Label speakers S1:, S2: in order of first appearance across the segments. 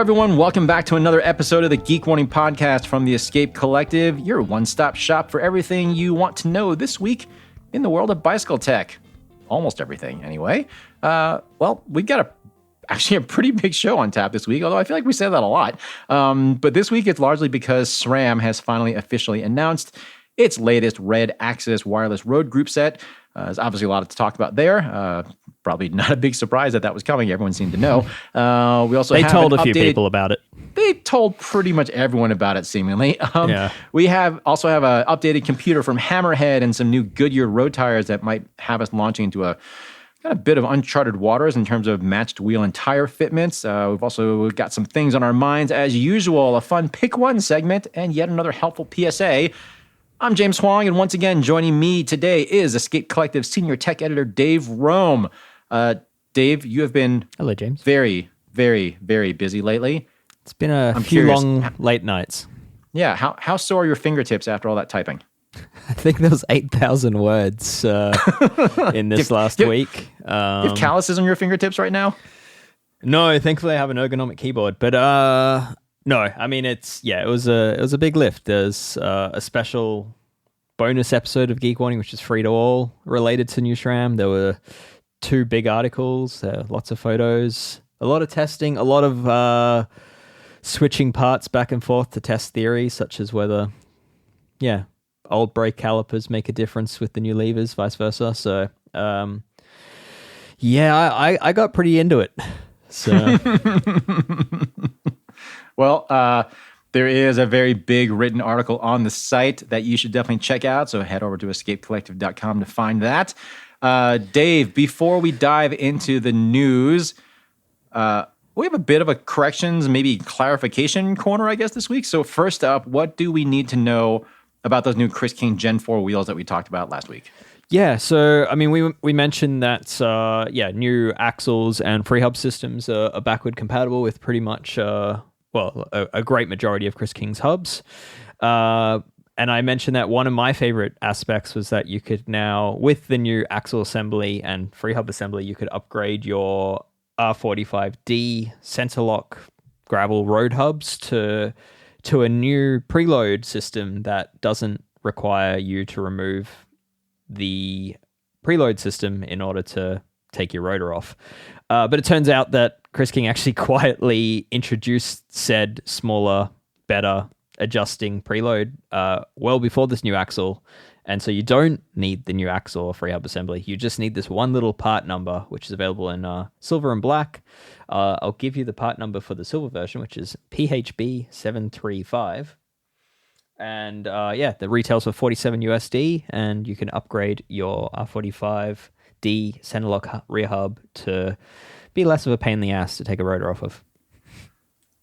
S1: everyone. Welcome back to another episode of the Geek Warning Podcast from the Escape Collective, your one-stop shop for everything you want to know this week in the world of bicycle tech. Almost everything, anyway. Well, we've got actually a pretty big show on tap this week, although I feel like we say that a lot. But this week, it's largely because SRAM has finally officially announced its latest Red AXS wireless road group set. There's obviously a lot to talk about there. Probably not a big surprise that was coming. Everyone seemed to know. We also
S2: they told a few people about it.
S1: They told pretty much everyone about it, seemingly. We also have an updated computer from Hammerhead and some new Goodyear road tires that might have us launching into a kind of bit of uncharted waters in terms of matched wheel and tire fitments. We've also got some things on our minds as usual, a fun Pick One segment, and yet another helpful PSA. I'm James Huang, and once again, joining me today is Escape Collective Senior Tech Editor Dave Rome. Dave, you have been
S2: Hello, James.
S1: Very, very, very busy lately.
S2: It's been a few long late nights.
S1: Yeah, how sore are your fingertips after all that typing?
S2: I think there was 8,000 words in this last week.
S1: You have calluses on your fingertips right now?
S2: No, thankfully I have an ergonomic keyboard, but no, I mean it was a big lift. There's a special bonus episode of Geek Warning, which is free to all, related to new SRAM. There were 2 big articles, lots of photos, a lot of testing, a lot of switching parts back and forth to test theories, such as whether, old brake calipers make a difference with the new levers, vice versa. So, I got pretty into it. So,
S1: well, there is a very big written article on the site that you should definitely check out. So head over to escapecollective.com to find that. Dave, before we dive into the news, we have a bit of a corrections, maybe clarification corner, I guess, this week. So first up, what do we need to know about those new Chris King Gen 4 wheels that we talked about last week?
S2: Yeah, so, I mean, we mentioned that, new axles and free hub systems are backward compatible with pretty much, a great majority of Chris King's hubs. And I mentioned that one of my favorite aspects was that you could now, with the new axle assembly and free hub assembly, you could upgrade your R45D center lock gravel road hubs to a new preload system that doesn't require you to remove the preload system in order to take your rotor off. But it turns out that Chris King actually quietly introduced said smaller, better adjusting preload well before this new axle. And so you don't need the new axle or free hub assembly. You just need this one little part number, which is available in silver and black. I'll give you the part number for the silver version, which is PHB735. And the retails for $47 USD, and you can upgrade your R45D center lock rear hub to be less of a pain in the ass to take a rotor off of.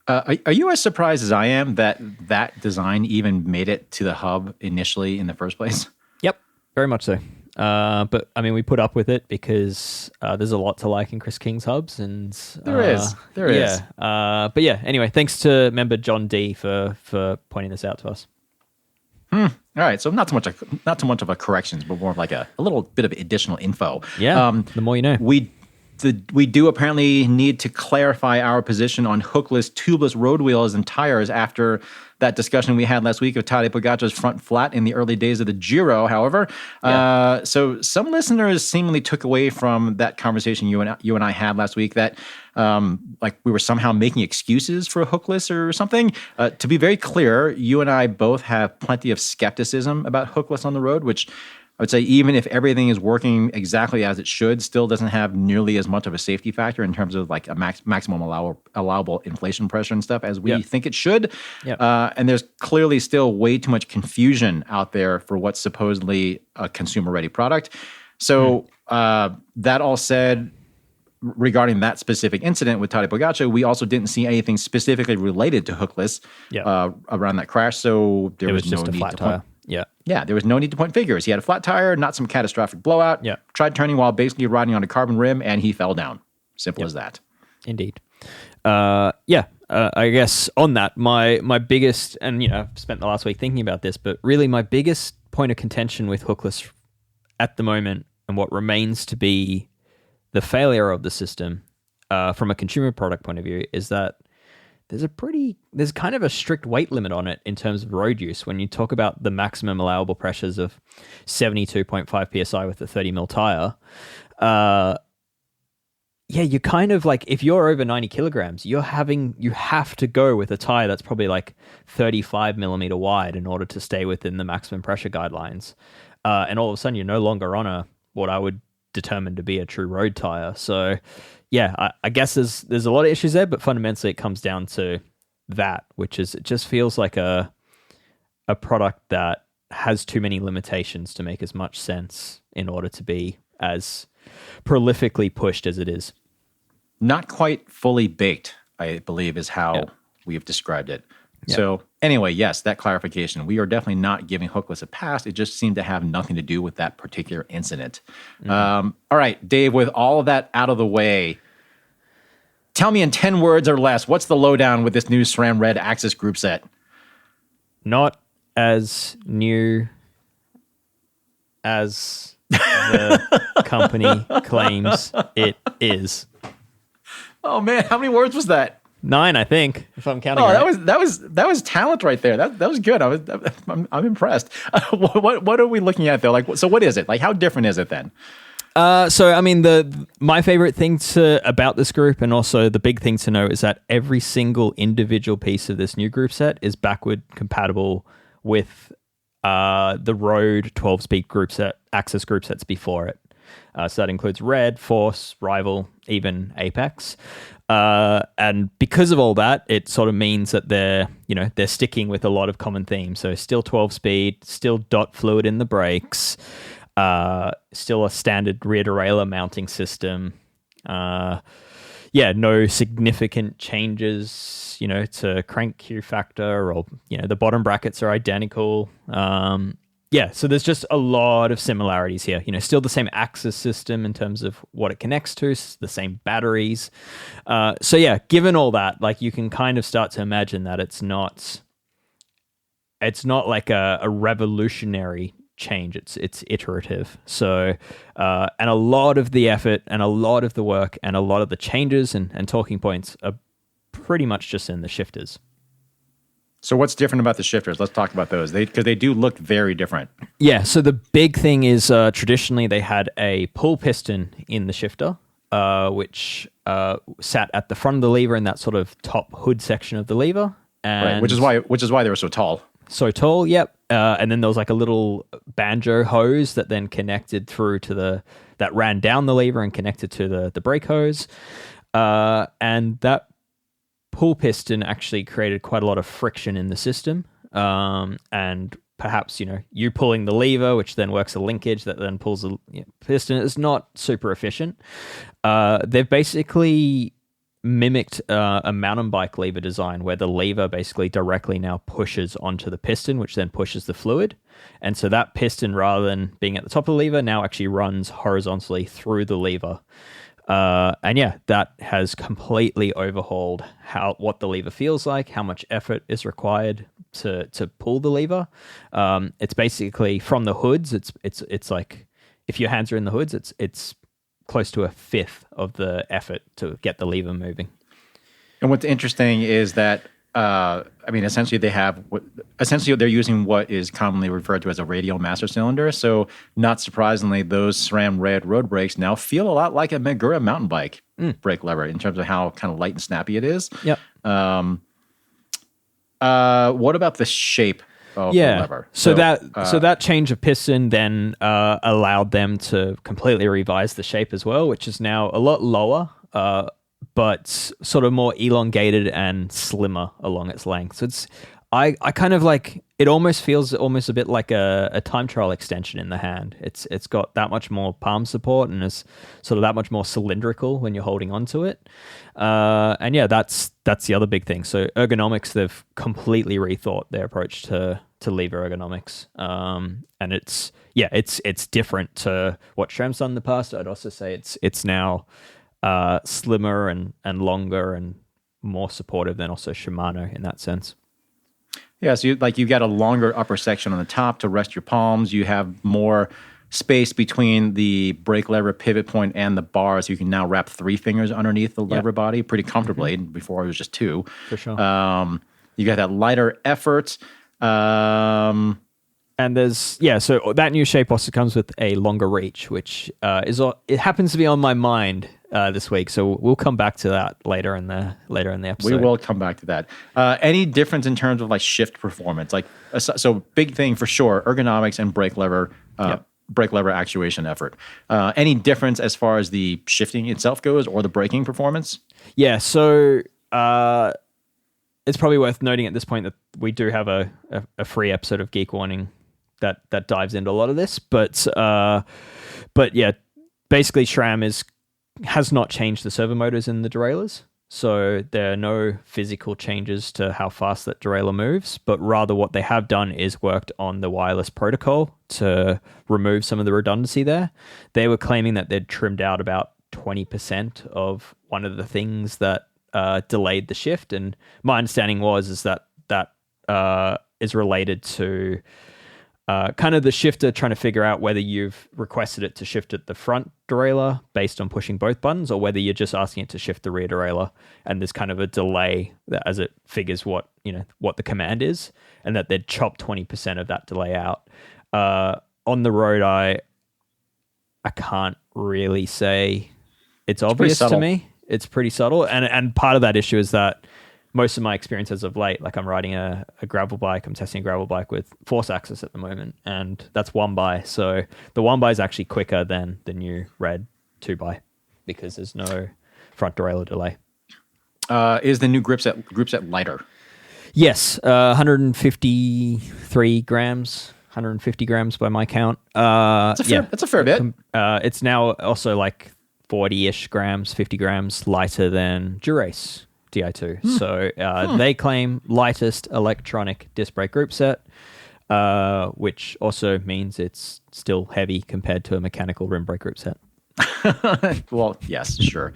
S1: Are you as surprised as I am that design even made it to the hub initially in the first place?
S2: Yep, very much so. But I mean, we put up with it because there's a lot to like in Chris King's hubs, and
S1: there is.
S2: But yeah, anyway, thanks to member John D for pointing this out to us.
S1: All right, so not so much of a corrections, but more of like a little bit of additional info.
S2: Yeah, the more you know.
S1: We do apparently need to clarify our position on hookless, tubeless road wheels and tires after that discussion we had last week of Tadej Pogacar's front flat in the early days of the Giro, however. So some listeners seemingly took away from that conversation you and I had last week that like we were somehow making excuses for a hookless or something. To be very clear, you and I both have plenty of skepticism about hookless on the road, which I would say even if everything is working exactly as it should, still doesn't have nearly as much of a safety factor in terms of like a maximum allowable inflation pressure and stuff as we think it should. And there's clearly still way too much confusion out there for what's supposedly a consumer-ready product. So that all said, regarding that specific incident with Tadej Pogacar, we also didn't see anything specifically related to hookless around that crash. So there was no
S2: just a
S1: need
S2: flat
S1: to
S2: tire.
S1: Yeah, there was no need to point fingers. He had a flat tire, not some catastrophic blowout. Tried turning while basically riding on a carbon rim, and he fell down. Simple as that.
S2: Indeed. I guess on that, my biggest, and I've spent the last week thinking about this, but really my biggest point of contention with hookless at the moment, and what remains to be the failure of the system from a consumer product point of view, is that there's kind of a strict weight limit on it in terms of road use. When you talk about the maximum allowable pressures of 72.5 psi with a 30 mil tire, you kind of like, if you're over 90 kilograms, you have to go with a tire that's probably like 35 millimeter wide in order to stay within the maximum pressure guidelines. And all of a sudden, you're no longer on what I would determine to be a true road tire. So, yeah, I guess there's a lot of issues there, but fundamentally, it comes down to that, which is it just feels like a product that has too many limitations to make as much sense in order to be as prolifically pushed as it is.
S1: Not quite fully baked, I believe, is how we have described it. Yeah. So anyway, yes, that clarification. We are definitely not giving hookless a pass. It just seemed to have nothing to do with that particular incident. Mm-hmm. All right, Dave, with all of that out of the way, tell me in 10 words or less, what's the lowdown with this new SRAM Red AXS group set?
S2: Not as new as the company claims it is. Oh man, how many words was that? 9, I think, if I'm counting. Oh,
S1: right. that was talent right there. That was good. I'm impressed. What are we looking at though? Like, so what is it? Like, how different is it then?
S2: So I mean, my favorite thing about this group, and also the big thing to know, is that every single individual piece of this new group set is backward compatible with the Road 12-speed group set, AXS group sets before it. So that includes Red, Force, Rival, even Apex. And because of all that, it sort of means that they're sticking with a lot of common themes. So still 12-speed, still dot fluid in the brakes, still a standard rear derailleur mounting system. No significant changes, to crank Q factor, or, the bottom brackets are identical. So there's just a lot of similarities here. Still the same AXS system in terms of what it connects to, the same batteries. Given all that, like, you can kind of start to imagine that it's not like a revolutionary change. It's iterative. So, and a lot of the effort and a lot of the work and a lot of the changes and talking points are pretty much just in the shifters.
S1: So what's different about the shifters? Let's talk about those, because they do look very different.
S2: Yeah, so the big thing is traditionally they had a pull piston in the shifter, which sat at the front of the lever in that sort of top hood section of the lever. And
S1: right, which is why they were so tall.
S2: So tall, yep. And then there was like a little banjo hose that then connected through to that ran down the lever and connected to the brake hose. And that pull piston actually created quite a lot of friction in the system, and perhaps you pulling the lever, which then works a linkage that then pulls the piston, is not super efficient. They've basically mimicked a mountain bike lever design where the lever basically directly now pushes onto the piston, which then pushes the fluid, and so that piston, rather than being at the top of the lever, now actually runs horizontally through the lever. That has completely overhauled what the lever feels like, how much effort is required to pull the lever. It's basically from the hoods. It's like, if your hands are in the hoods, it's close to a fifth of the effort to get the lever moving.
S1: And what's interesting is that essentially they're using what is commonly referred to as a radial master cylinder. So not surprisingly, those SRAM Red road brakes now feel a lot like a Megura mountain bike brake lever in terms of how kind of light and snappy it is.
S2: Yep.
S1: What about the shape of the lever?
S2: So that change of piston then allowed them to completely revise the shape as well, which is now a lot lower, but sort of more elongated and slimmer along its length. So I kind of like, it almost feels a bit like a time trial extension in the hand. It's got that much more palm support and is sort of that much more cylindrical when you're holding onto it. That's the other big thing. So ergonomics, they've completely rethought their approach to lever ergonomics. And it's different to what SRAM's done in the past. I'd also say it's now slimmer and longer and more supportive than also Shimano in that sense.
S1: Yeah, so you've got a longer upper section on the top to rest your palms. You have more space between the brake lever pivot point and the bar, so you can now wrap 3 fingers underneath the lever body pretty comfortably. Before it was just 2.
S2: For sure.
S1: You got that lighter effort.
S2: And there's so that new shape also comes with a longer reach, which it happens to be on my mind this week. So we'll come back to that later in the episode.
S1: We will come back to that. Any difference in terms of like shift performance? Like so big thing for sure, ergonomics and brake lever actuation effort. Any difference as far as the shifting itself goes or the braking performance?
S2: Yeah, so it's probably worth noting at this point that we do have a free episode of Geek Warning that dives into a lot of this, but yeah, basically SRAM has not changed the servo motors in the derailleurs, so there are no physical changes to how fast that derailleur moves, but rather what they have done is worked on the wireless protocol to remove some of the redundancy there. They were claiming that they'd trimmed out about 20% of one of the things that delayed the shift, and my understanding is that is related to kind of the shifter trying to figure out whether you've requested it to shift at the front derailleur based on pushing both buttons, or whether you're just asking it to shift the rear derailleur, and there's kind of a delay as it figures what the command is, and that they'd chop 20% of that delay out. On the road, I can't really say it's obvious to me. It's pretty subtle, and part of that issue is that most of my experience as of late, like I'm riding a gravel bike, I'm testing a gravel bike with force axis at the moment, and that's 1x. So the 1x is actually quicker than the new Red 2x because there's no front derailleur delay.
S1: Is the new groupset lighter?
S2: Yes, 153 grams, 150 grams by my count.
S1: That's a fair bit.
S2: It's now also like 40-ish grams, 50 grams lighter than Dura-Ace Di2. So they claim lightest electronic disc brake group set, which also means it's still heavy compared to a mechanical rim brake group set.
S1: Well, yes, sure.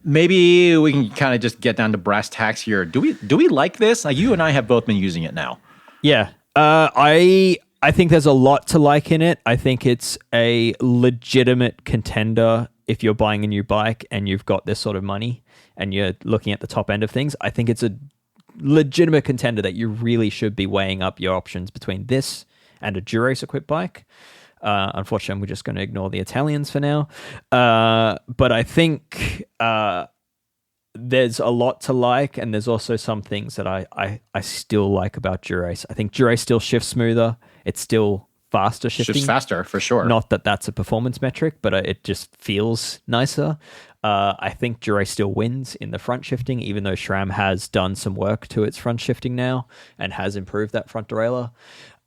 S1: Maybe we can kind of just get down to brass tacks here. Do we like this? Like, you and I have both been using it now.
S2: Yeah. I think there's a lot to like in it. I think it's a legitimate contender if you're buying a new bike and you've got this sort of money and you're looking at the top end of things. I think it's a legitimate contender that you really should be weighing up your options between this and a Dura-Ace equipped bike. Unfortunately, we're just going to ignore the Italians for now. But I think there's a lot to like, and there's also some things that I still like about Dura-Ace. I think Dura-Ace still shifts smoother. It's still faster shifting.
S1: Shifts faster, for sure.
S2: Not that that's a performance metric, but it just feels nicer. I think Dura-Ace still wins in the front shifting, even though SRAM has done some work to its front shifting now and has improved that front derailleur.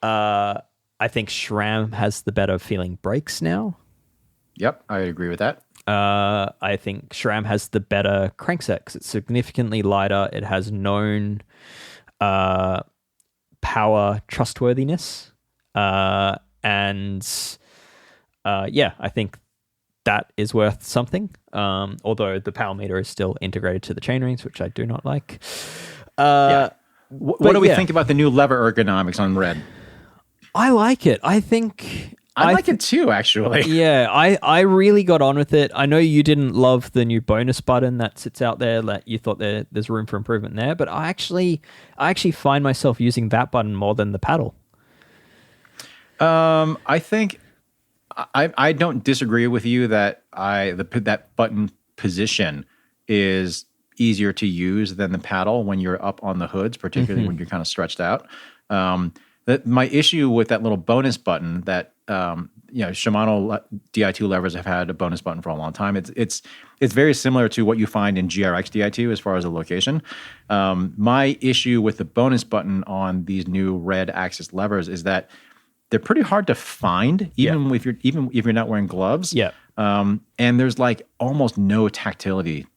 S2: I think SRAM has the better feeling brakes now.
S1: Yep, I agree with that.
S2: I think SRAM has the better crankset because it's significantly lighter. It has known power trustworthiness. I think that is worth something. Although the power meter is still integrated to the chainrings, which I do not like.
S1: What do we think about the new lever ergonomics on Red?
S2: I like it. I think
S1: I like it too, actually.
S2: Yeah, I really got on with it. I know you didn't love the new bonus button that sits out there. That you thought there's room for improvement there, but I actually find myself using that button more than the paddle.
S1: I think I don't disagree with you that that button position is easier to use than the paddle when you're up on the hoods, particularly when you're kind of stretched out. My issue with that little bonus button that Shimano Di2 levers have had a bonus button for a long time. It's very similar to what you find in GRX Di2 as far as the location. My issue with the bonus button on these new Red AXS levers is that they're pretty hard to find, even if you're not wearing gloves.
S2: Yeah.
S1: And there's like almost no tactility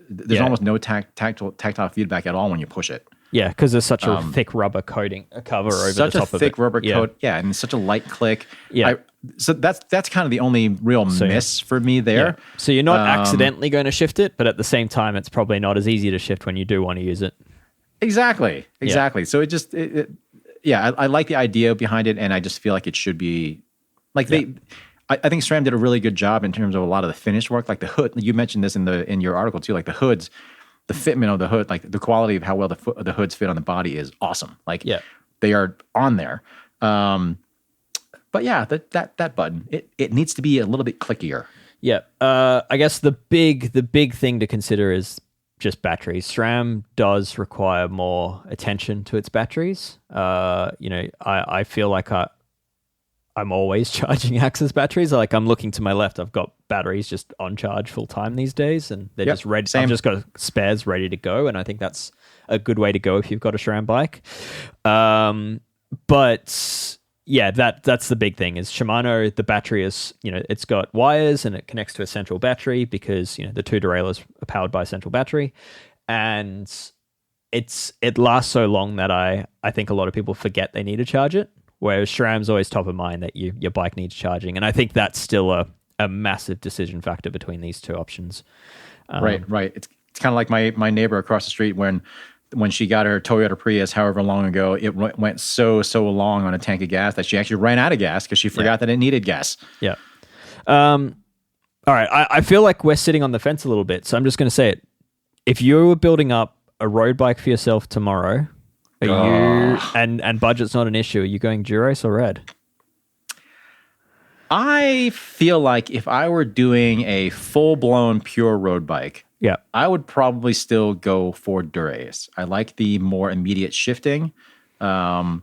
S1: there's almost no tactile feedback at all when you push it.
S2: Yeah, because there's such a thick rubber cover over the top of it.
S1: Such a thick rubber coat, and such a light click. Yeah. So that's kind of the only real miss for me there.
S2: Yeah. So you're not accidentally going to shift it, but at the same time, it's probably not as easy to shift when you do want to use it.
S1: Exactly. So yeah, I like the idea behind it, and I just feel like it should be like I think SRAM did a really good job in terms of a lot of the finish work, like the hood. You mentioned this in your article too, like the hoods, the fitment of the hood, like the quality of how well the hoods fit on the body is awesome. Like they are on there. But yeah, that button, it needs to be a little bit clickier.
S2: Yeah. I guess the big thing to consider is just batteries. SRAM does require more attention to its batteries. I feel like I'm always charging AXS batteries. Like I'm looking to my left, I've got batteries just on charge full time these days, and they're just ready. I've just got spares ready to go, and I think that's a good way to go if you've got a SRAM bike. But yeah, that's the big thing is Shimano. The battery is, it's got wires and it connects to a central battery because the two derailleurs are powered by a central battery, and it lasts so long that I think a lot of people forget they need to charge it. Whereas SRAM's always top of mind that your bike needs charging. And I think that's still a massive decision factor between these two options.
S1: Right. It's kind of like my neighbor across the street when she got her Toyota Prius however long ago, it went so long on a tank of gas that she actually ran out of gas because she forgot that it needed gas. Yeah.
S2: All right. I feel like we're sitting on the fence a little bit, so I'm just going to say it. If you were building up a road bike for yourself tomorrow... and budget's not an issue, are you going Dura-Ace or Red?
S1: I feel like if I were doing a full-blown pure road bike, I would probably still go for Dura-Ace. I like the more immediate shifting. When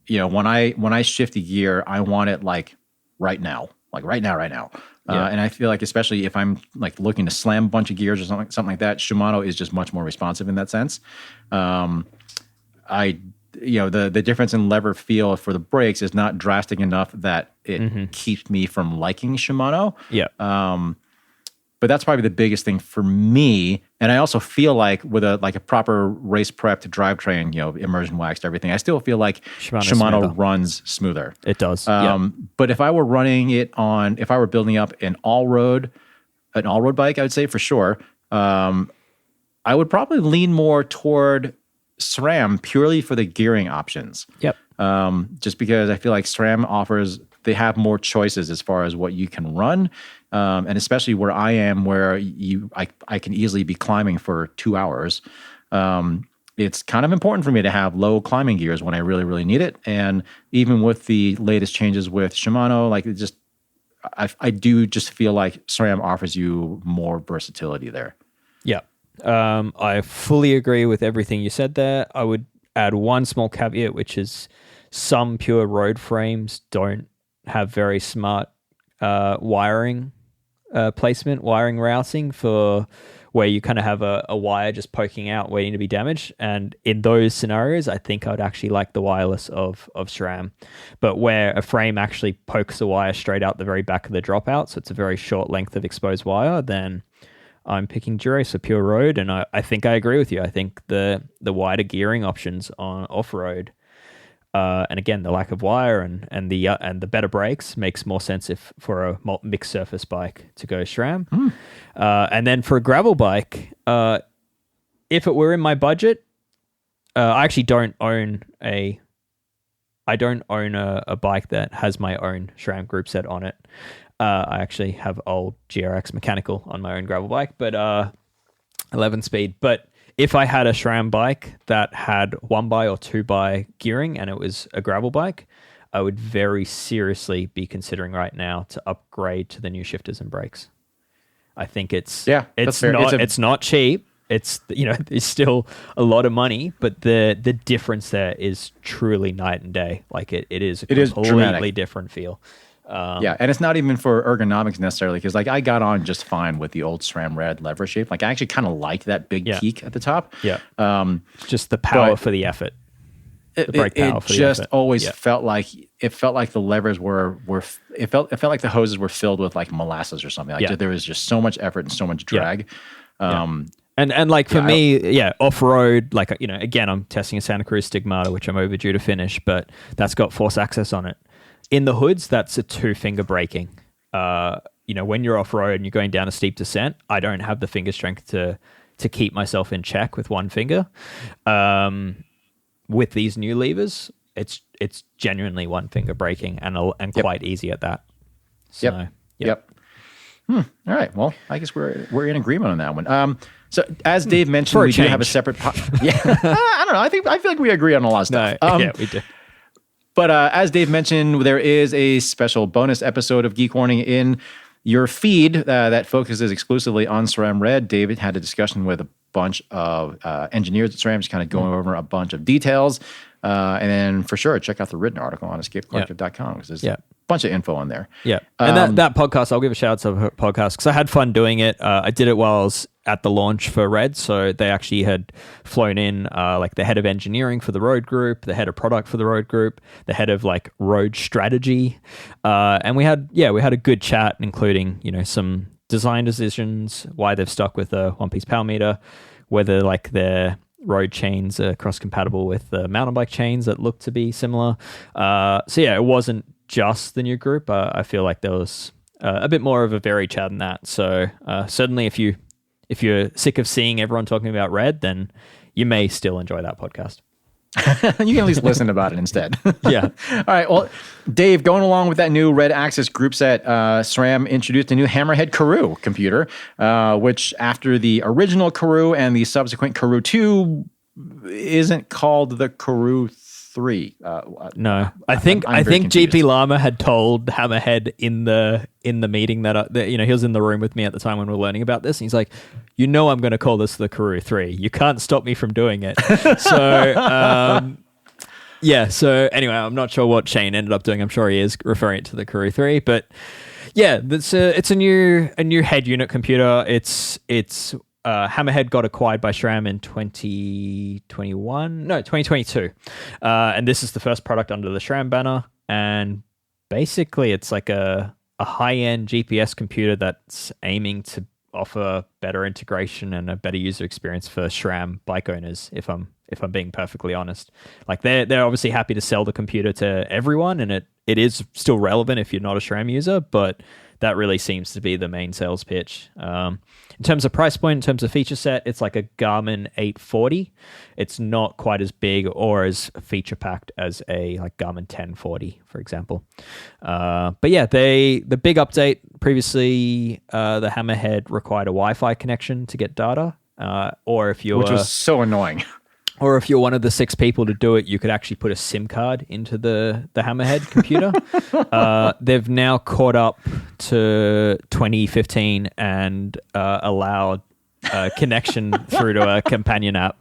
S1: I shift a gear, I want it like right now. And I feel like especially if I'm like looking to slam a bunch of gears or something like that, Shimano is just much more responsive in that sense. The difference in lever feel for the brakes is not drastic enough that it keeps me from liking Shimano. But that's probably the biggest thing for me. And I also feel like with a proper race prepped drivetrain, immersion waxed everything, I still feel like Shimano runs smoother.
S2: It does.
S1: But if I were building up an all-road bike, I would say for sure, I would probably lean more toward SRAM purely for the gearing options. Just because I feel like SRAM they have more choices as far as what you can run. And especially where I am, where I can easily be climbing for 2 hours. It's kind of important for me to have low climbing gears when I really, really need it. And even with the latest changes with Shimano, I do just feel like SRAM offers you more versatility there.
S2: I fully agree with everything you said there. I would add one small caveat, which is some pure road frames don't have very smart wiring placement, wiring routing for where you kind of have a wire just poking out waiting to be damaged. And in those scenarios, I think I'd actually like the wireless of SRAM. But where a frame actually pokes the wire straight out the very back of the dropout, so it's a very short length of exposed wire, then I'm picking Dura-Ace for pure road, and I think I agree with you. I think the wider gearing options on off-road, and again the lack of wire and the better brakes makes more sense for a mixed surface bike to go SRAM. And then for a gravel bike, if it were in my budget, I actually don't own a bike that has my own SRAM group set on it. I actually have old GRX mechanical on my own gravel bike, but 11 speed. But if I had a SRAM bike that had 1x or 2x gearing and it was a gravel bike, I would very seriously be considering right now to upgrade to the new shifters and brakes. I think it's not cheap. It's still a lot of money, but the difference there is truly night and day. Like it is a completely different feel.
S1: And it's not even for ergonomics necessarily, because I got on just fine with the old SRAM Red lever shape. I actually kind of liked that big peak at the top.
S2: Just the power for the effort. The brake power for the effort. It just always
S1: felt like the levers it felt like the hoses were filled with like molasses or something. There was just so much effort and so much drag.
S2: And for me, off-road, again, I'm testing a Santa Cruz Stigmata, which I'm overdue to finish, but that's got force access on it. In the hoods, that's a 2-finger braking. When you're off-road and you're going down a steep descent, I don't have the finger strength to keep myself in check with one finger. With these new levers, it's genuinely one finger braking and quite easy at that. So,
S1: Yep. All right. Well, I guess we're in agreement on that one. So as Dave mentioned, we do have a separate. I don't know. I feel like we agree on a lot of stuff.
S2: Yeah, we do.
S1: But as Dave mentioned, there is a special bonus episode of Geek Warning in your feed that focuses exclusively on SRAM Red. David had a discussion with a bunch of engineers at SRAM, just kind of going over a bunch of details. And then for sure, check out the written article on escapecollective.com because there's a bunch of info on there.
S2: Yeah. And that podcast, I'll give a shout out to the podcast because I had fun doing it. I did it while I was at the launch for Red. So they actually had flown in like the head of engineering for the road group, the head of product for the road group, the head of like road strategy. And we had a good chat, including, some design decisions, why they've stuck with a one-piece power meter, whether like their road chains are cross-compatible with the mountain bike chains that look to be similar. It wasn't just the new group. I feel like there was a bit more of a varied chat than that. So certainly if you're sick of seeing everyone talking about Red, then you may still enjoy that podcast.
S1: You can at least listen about it instead.
S2: Yeah.
S1: All right. Well, Dave, going along with that new Red AXS group set, SRAM introduced a new Hammerhead Karoo computer, which after the original Karoo and the subsequent Karoo 2 isn't called the Karoo 3.
S2: No, I think GP Llama had told Hammerhead in the meeting that he was in the room with me at the time when we were learning about this, and he's like, I'm going to call this the Karoo 3. You can't stop me from doing it. So So anyway, I'm not sure what Shane ended up doing. I'm sure he is referring it to the Karoo 3, but yeah, it's a new head unit computer. It's Hammerhead got acquired by SRAM in 2022. And this is the first product under the SRAM banner. And basically it's like a high-end GPS computer that's aiming to offer better integration and a better user experience for SRAM bike owners, if I'm being perfectly honest. Like they're obviously happy to sell the computer to everyone, and it is still relevant if you're not a SRAM user, but that really seems to be the main sales pitch. In terms of price point, in terms of feature set, it's like a Garmin 840. It's not quite as big or as feature packed as a like Garmin 1040, for example. But yeah, the big update previously, the Hammerhead required a Wi-Fi connection to get data, which
S1: was so annoying.
S2: Or if you're one of the 6 people to do it, you could actually put a SIM card into the Hammerhead computer. They've now caught up to 2015 and allowed connection through to a companion app.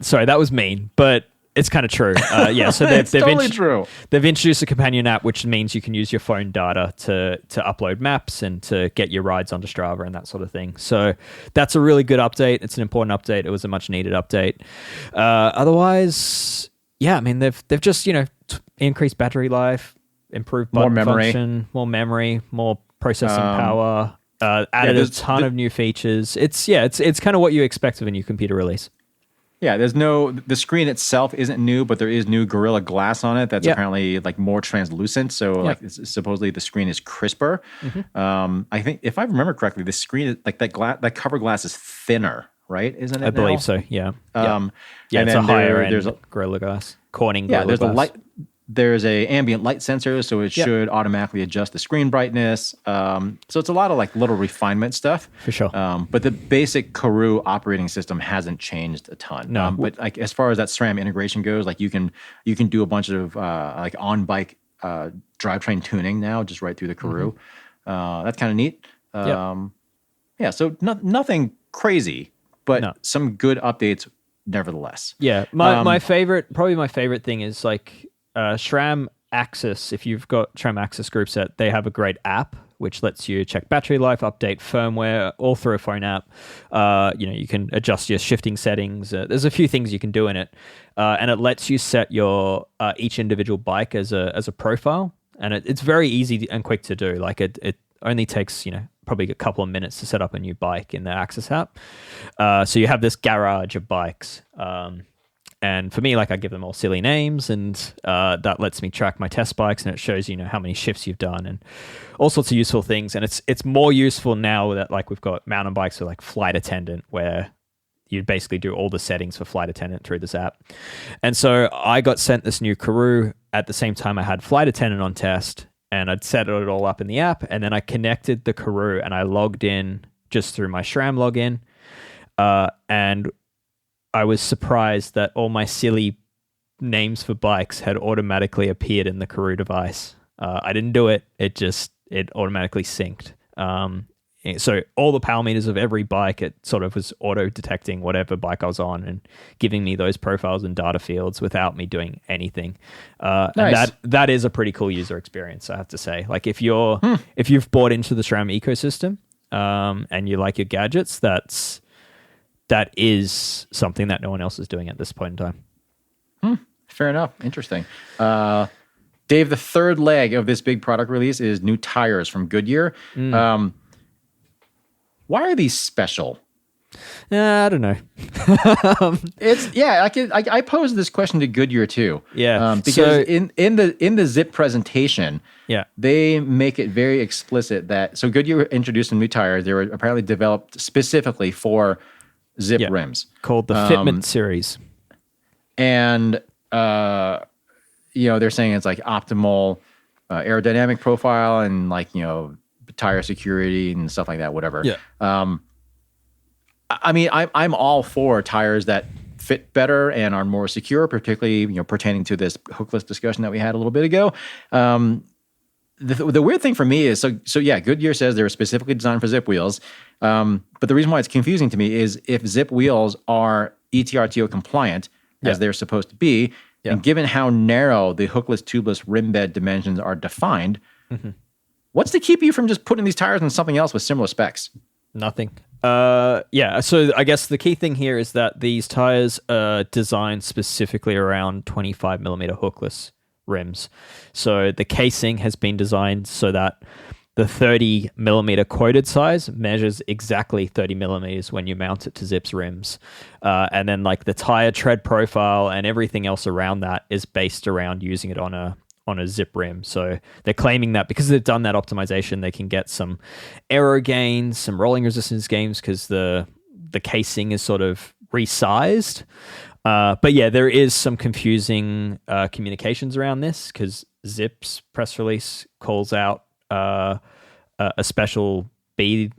S2: Sorry, that was mean, but it's kind of true. So they've
S1: totally true.
S2: They've introduced a companion app, which means you can use your phone data to upload maps and to get your rides onto Strava and that sort of thing. So that's a really good update. It's an important update. It was a much needed update. Otherwise, I mean, they've just increased battery life, improved button function, more memory, more processing power. Added a ton of new features. It's kind of what you expect of a new computer release.
S1: Yeah, the screen itself isn't new, but there is new Gorilla Glass on it that's apparently like more translucent. So like supposedly the screen is crisper. Mm-hmm. I think if I remember correctly, the screen like that cover glass is thinner, right? Isn't it?
S2: I believe so. Yeah.
S1: And
S2: it's
S1: then
S2: a higher end
S1: there's
S2: Gorilla Glass, Corning. Gorilla
S1: there's
S2: Glass.
S1: a light. There's a ambient light sensor, so it should automatically adjust the screen brightness. So it's a lot of like little refinement stuff.
S2: For sure.
S1: But the basic Karoo operating system hasn't changed a ton.
S2: No.
S1: But like as far as that SRAM integration goes, like you can do a bunch of like on bike drivetrain tuning now, just right through the Karoo. Mm-hmm. That's kind of neat. So nothing crazy, but some good updates nevertheless.
S2: Yeah. My favorite thing is like SRAM AXS. If you've got SRAM AXS group set, they have a great app which lets you check battery life, update firmware, all through a phone app. You can adjust your shifting settings. There's a few things you can do in it, and it lets you set your each individual bike as a profile, and it's very easy and quick to do. Like it only takes probably a couple of minutes to set up a new bike in the AXS app. So you have this garage of bikes. And for me, like I give them all silly names, and that lets me track my test bikes, and it shows how many shifts you've done and all sorts of useful things. And it's more useful now that like we've got mountain bikes with like flight attendant, where you basically do all the settings for flight attendant through this app. And so I got sent this new Karoo at the same time I had flight attendant on test, and I'd set it all up in the app, and then I connected the Karoo and I logged in just through my SRAM login. And I was surprised that all my silly names for bikes had automatically appeared in the Karoo device. I didn't do it. It automatically synced. So all the power meters of every bike, it sort of was auto-detecting whatever bike I was on and giving me those profiles and data fields without me doing anything.
S1: Nice.
S2: And that is a pretty cool user experience, I have to say. Like if you've bought into the SRAM ecosystem and you like your gadgets, that is something that no one else is doing at this point in time.
S1: Fair enough. Interesting. Dave, the third leg of this big product release is new tires from Goodyear. Why are these special?
S2: I don't know.
S1: I posed this question to Goodyear too.
S2: Yeah,
S1: because in the Zipp presentation,
S2: yeah,
S1: they make it very explicit that Goodyear introduced some new tires. They were apparently developed specifically for Zipp rims,
S2: called the Fitment series,
S1: and they're saying it's like optimal aerodynamic profile and tire security and stuff like that, whatever.
S2: Yeah.
S1: I mean, I'm all for tires that fit better and are more secure, particularly, pertaining to this hookless discussion that we had a little bit ago. The weird thing for me is, Goodyear says they were specifically designed for Zipp wheels. But the reason why it's confusing to me is if Zipp wheels are ETRTO compliant, as they're supposed to be, and given how narrow the hookless tubeless rim bed dimensions are defined, what's to keep you from just putting these tires on something else with similar specs?
S2: Nothing. So I guess the key thing here is that these tires are designed specifically around 25 millimeter hookless rims. So the casing has been designed so that the 30 millimeter quoted size measures exactly 30 millimeters when you mount it to Zipp's rims. And then the tire tread profile and everything else around that is based around using it on a Zipp rim. So they're claiming that because they've done that optimization, they can get some aero gains, some rolling resistance gains, because the casing is sort of resized. But yeah, there is some confusing communications around this, because Zipp's press release calls out a special bead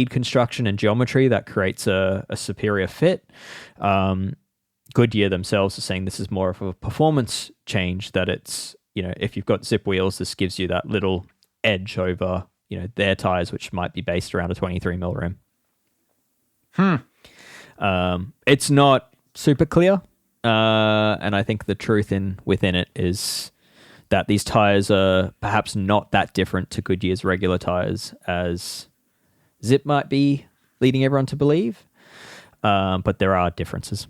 S2: construction and geometry that creates a superior fit. Goodyear themselves are saying this is more of a performance change, that it's, if you've got Zipp wheels, this gives you that little edge over, their tires, which might be based around a 23 mil rim. It's not super clear. And I think the truth within it is that these tires are perhaps not that different to Goodyear's regular tires as Zipp might be leading everyone to believe. But there are differences.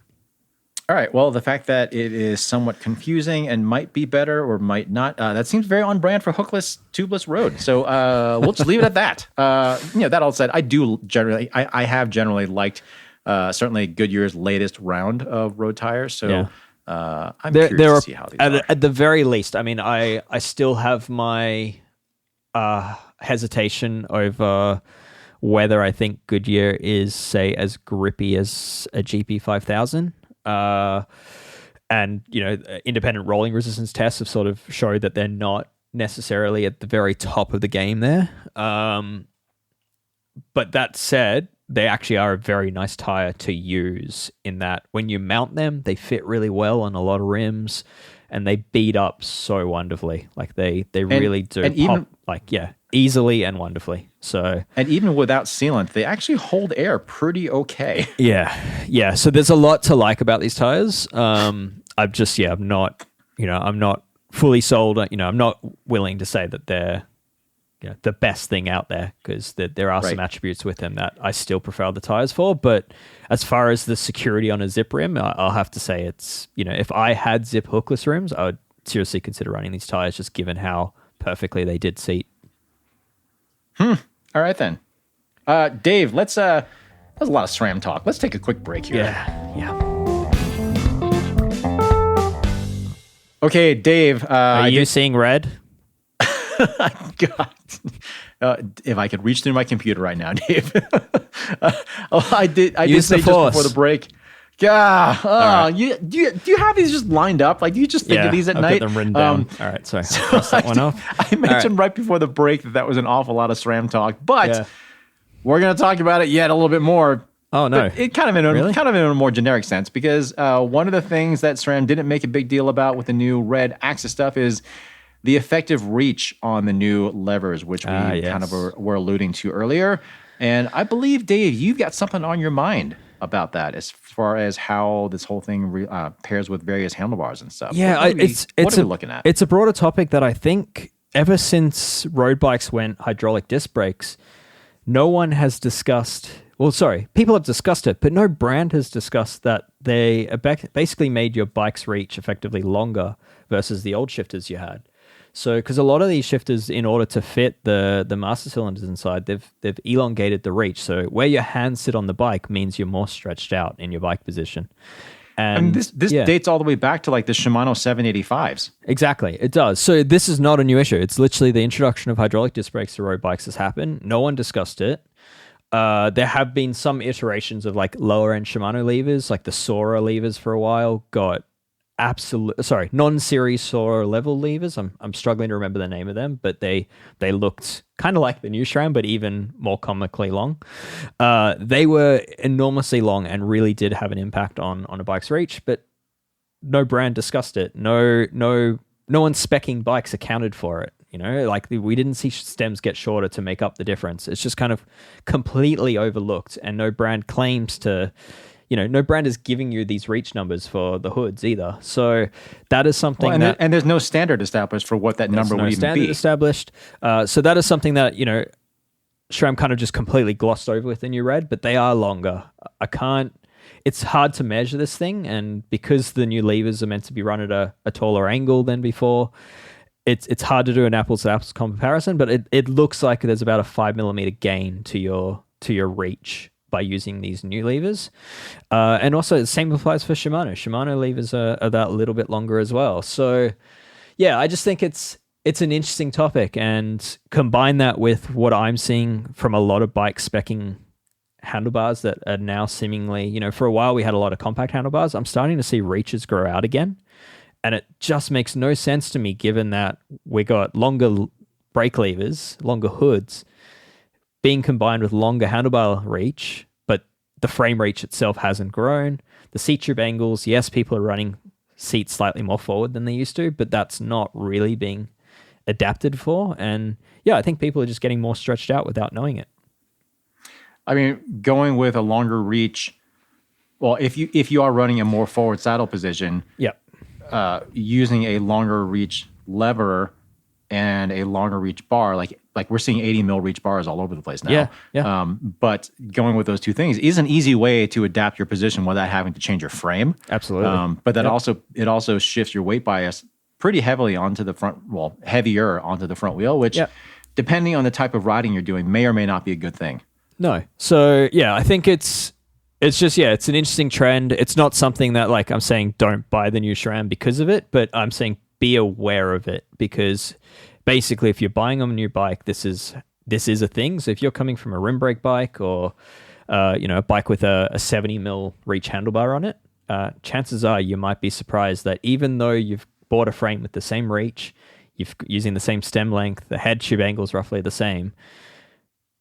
S1: All right. Well, the fact that it is somewhat confusing and might be better or might not, that seems very on brand for hookless, tubeless road. So we'll just leave it at that. That all said, I have generally liked certainly Goodyear's latest round of road tires. So I'm curious to see how these are.
S2: At the very least, I mean, I still have my hesitation over whether I think Goodyear is, say, as grippy as a GP 5000. And independent rolling resistance tests have sort of showed that they're not necessarily at the very top of the game there. But that said, they actually are a very nice tire to use, in that when you mount them, they fit really well on a lot of rims, and they beat up so wonderfully. They really do pop, easily and wonderfully. So, and
S1: even without sealant, they actually hold air pretty okay.
S2: Yeah. So there's a lot to like about these tires. I'm not fully sold. I'm not willing to say that they're the best thing out there, because there are some attributes with them that I still prefer the tires for. But as far as the security on a Zipp rim, I'll have to say it's, if I had Zipp hookless rims, I would seriously consider running these tires, just given how perfectly they did seat.
S1: All right then. Dave, let's that was a lot of SRAM talk. Let's take a quick break here.
S2: Yeah.
S1: Okay, Dave.
S2: Are you seeing red?
S1: God, if I could reach through my computer right now, Dave. I did say just before the break. Yeah. Right. Do you have these just lined up? Like, do you just think of these at night?
S2: I've got them written down. All right, sorry. So cross that one off.
S1: I mentioned right before the break that was an awful lot of SRAM talk, but we're going to talk about it yet a little bit more.
S2: Oh, no.
S1: It kind of in a more generic sense, because one of the things that SRAM didn't make a big deal about with the new Red AXS stuff is the effective reach on the new levers, which we kind of were alluding to earlier. And I believe, Dave, you've got something on your mind about that as far as how this whole thing pairs with various handlebars and stuff.
S2: Yeah,
S1: what are we looking at?
S2: It's a broader topic that I think ever since road bikes went hydraulic disc brakes, no one has discussed. Well, sorry, people have discussed it, but no brand has discussed that they basically made your bike's reach effectively longer versus the old shifters you had. So, because a lot of these shifters, in order to fit the master cylinders inside, they've elongated the reach. So, where your hands sit on the bike means you're more stretched out in your bike position. And
S1: this dates all the way back to like the Shimano 785s.
S2: Exactly, it does. So, this is not a new issue. It's literally the introduction of hydraulic disc brakes to road bikes has happened. No one discussed it. There have been some iterations of like lower end Shimano levers, like the Sora levers for a while got non-series Sora level levers. I'm struggling to remember the name of them, but they looked kind of like the new SRAM, but even more comically long. They were enormously long and really did have an impact on a bike's reach, but no brand discussed it. No one speccing bikes accounted for it. You know, like we didn't see stems get shorter to make up the difference. It's just kind of completely overlooked, and no brand claims to. No brand is giving you these reach numbers for the hoods either. So that is something
S1: and there's no standard established for what that number would even be.
S2: There's no standard established. So that is something that, SRAM kind of just completely glossed over with the new Red, but they are longer. It's hard to measure this thing, and because the new levers are meant to be run at a taller angle than before, it's hard to do an apples to apples comparison, but it looks like there's about a 5mm gain to your reach by using these new levers. And also the same applies for Shimano. Shimano levers are that little bit longer as well. So yeah, I just think it's an interesting topic, and combine that with what I'm seeing from a lot of bike speccing handlebars that are now seemingly, for a while we had a lot of compact handlebars. I'm starting to see reaches grow out again. And it just makes no sense to me, given that we got longer brake levers, longer hoods, being combined with longer handlebar reach, but the frame reach itself hasn't grown. The seat tube angles, yes, people are running seats slightly more forward than they used to, but that's not really being adapted for. And yeah, I think people are just getting more stretched out without knowing it.
S1: I mean, going with a longer reach, well, if you are running a more forward saddle position, using a longer reach lever and a longer reach bar, like we're seeing 80 mil reach bars all over the place now.
S2: Yeah.
S1: But going with those two things is an easy way to adapt your position without having to change your frame.
S2: Absolutely.
S1: But that also shifts your weight bias pretty heavily onto the front, heavier onto the front wheel, which depending on the type of riding you're doing may or may not be a good thing.
S2: No. So yeah, I think it's just, it's an interesting trend. It's not something that like I'm saying don't buy the new SRAM because of it, but I'm saying be aware of it, because basically if you're buying a new bike, this is a thing. So if you're coming from a rim brake bike or a bike with a 70 mil reach handlebar on it, chances are you might be surprised that even though you've bought a frame with the same reach, you're using the same stem length, the head tube angle is roughly the same,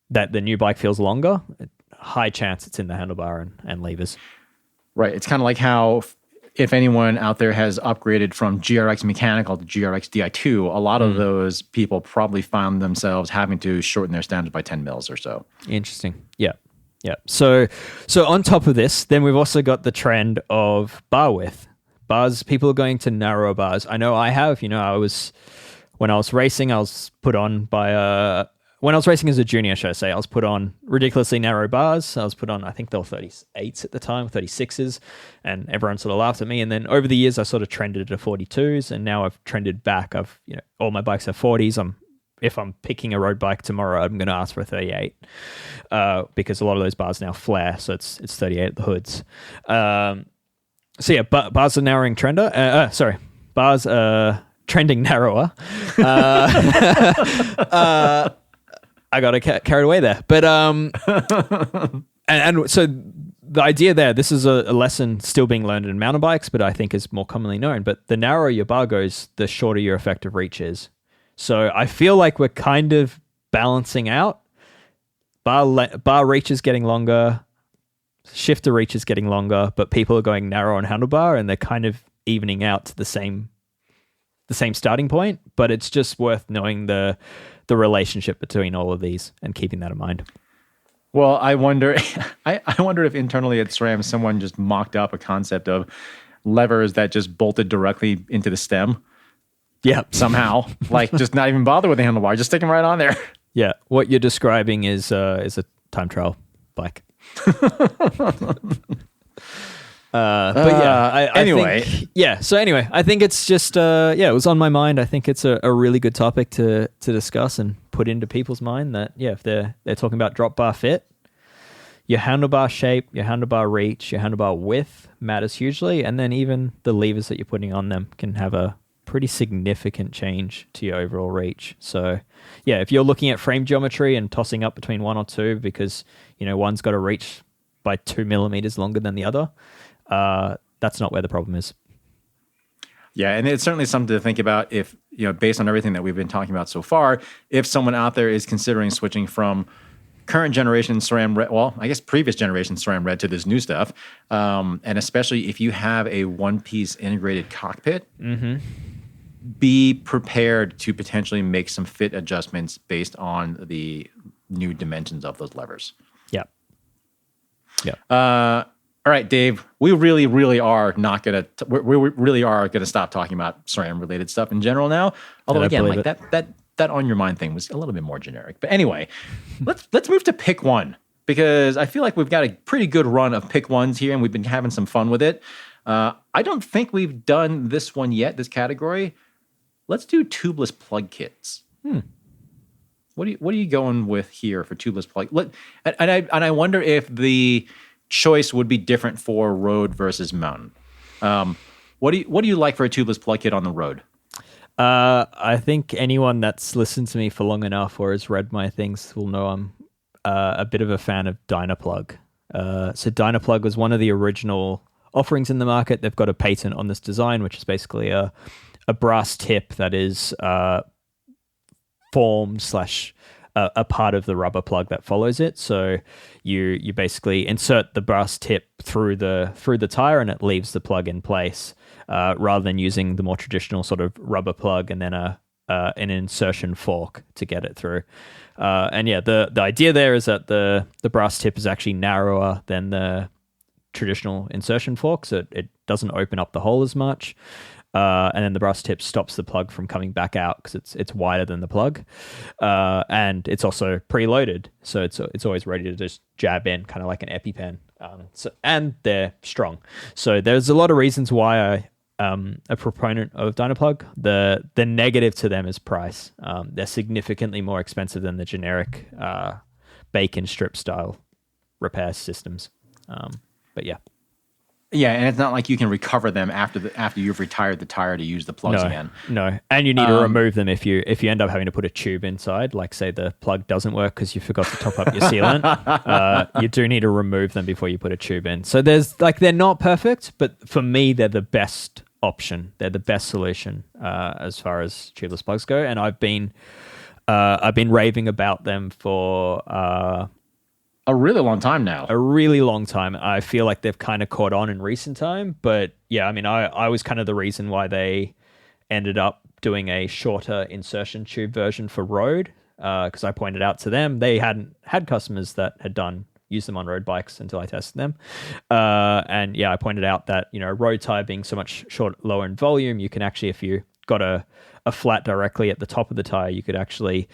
S2: that the new bike feels longer. High chance it's in the handlebar and levers.
S1: Right. It's kind of like how if anyone out there has upgraded from GRX mechanical to GRX Di2, a lot of those people probably found themselves having to shorten their standards by 10 mils or so. Interesting.
S2: Yeah. So on top of this, then we've also got the trend of bar width. Bars, people are going to narrower bars. I know I have. When I was racing, I was put on by when I was racing as a junior, should I say, I was put on ridiculously narrow bars. I was put on, I think they were 38s at the time, 36s, and everyone sort of laughed at me. And then over the years, I sort of trended to 42s, and now I've trended back. All my bikes have 40s. If I'm picking a road bike tomorrow, I'm going to ask for a 38 because a lot of those bars now flare, so it's 38 at the hoods. Bars are narrowing bars are trending narrower. I got carried away there, but and so the idea there, this is a lesson still being learned in mountain bikes, but I think is more commonly known. But the narrower your bar goes, the shorter your effective reach is. So I feel like we're kind of balancing out. Bar reach is getting longer, shifter reach is getting longer, but people are going narrow on handlebar, and they're kind of evening out to the same starting point. But it's just worth knowing the relationship between all of these and keeping that in mind.
S1: Well, I wonder I wonder if internally at SRAM someone just mocked up a concept of levers that just bolted directly into the stem.
S2: Yeah.
S1: Somehow. Like, just not even bother with the handlebar, just stick them right on there.
S2: Yeah. What you're describing is a time trial bike. But yeah,
S1: anyway.
S2: So anyway, I think it's just, it was on my mind. I think it's a really good topic to discuss and put into people's mind that, if they're talking about drop bar fit, your handlebar shape, your handlebar reach, your handlebar width matters hugely. And then even the levers that you're putting on them can have a pretty significant change to your overall reach. So if you're looking at frame geometry and tossing up between one or two because, one's got a reach by 2 millimeters longer than the other, that's not where the problem is.
S1: Yeah, and it's certainly something to think about if, based on everything that we've been talking about so far, if someone out there is considering switching from current generation SRAM Red, well, I guess previous generation SRAM Red to this new stuff, and especially if you have a one-piece integrated cockpit, be prepared to potentially make some fit adjustments based on the new dimensions of those levers.
S2: Yeah.
S1: All right, Dave, we really, really are not going to, we really are going to stop talking about SRAM related stuff in general now. Although again, like that on your mind thing was a little bit more generic. But anyway, let's move to pick one, because I feel like we've got a pretty good run of pick ones here and we've been having some fun with it. I don't think we've done this one yet, this category. Let's do tubeless plug kits. What are you going with here for tubeless plug? And I wonder if the choice would be different for road versus mountain. What do you like for a tubeless plug kit on the road?
S2: I think anyone that's listened to me for long enough or has read my things will know I'm a bit of a fan of Dynaplug. So Dynaplug was one of the original offerings in the market. They've got a patent on this design, which is basically a brass tip that is formed / a part of the rubber plug that follows it. So you basically insert the brass tip through the tire and it leaves the plug in place, rather than using the more traditional sort of rubber plug and then an insertion fork to get it through. The idea there is that the brass tip is actually narrower than the traditional insertion fork, so it doesn't open up the hole as much. And then the brass tip stops the plug from coming back out because it's wider than the plug, and it's also preloaded, so it's always ready to just jab in, kind of like an EpiPen. And they're strong. So there's a lot of reasons why I'm a proponent of Dynaplug. The negative to them is price. They're significantly more expensive than the generic bacon strip style repair systems. But yeah.
S1: Yeah, and it's not like you can recover them after you've retired the tire to use the plugs again.
S2: No, and you need to remove them if you end up having to put a tube inside. Like, say the plug doesn't work because you forgot to top up your sealant. You do need to remove them before you put a tube in. So they're not perfect, but for me they're the best option. They're the best solution as far as tubeless plugs go. And I've been raving about them for
S1: a really long time now.
S2: A really long time. I feel like they've kind of caught on in recent time. But yeah, I mean, I was kind of the reason why they ended up doing a shorter insertion tube version for road, because I pointed out to them they hadn't had customers that had used them on road bikes until I tested them. And yeah, I pointed out that, road tire being so much lower in volume, you can actually, if you got a flat directly at the top of the tire, you could actually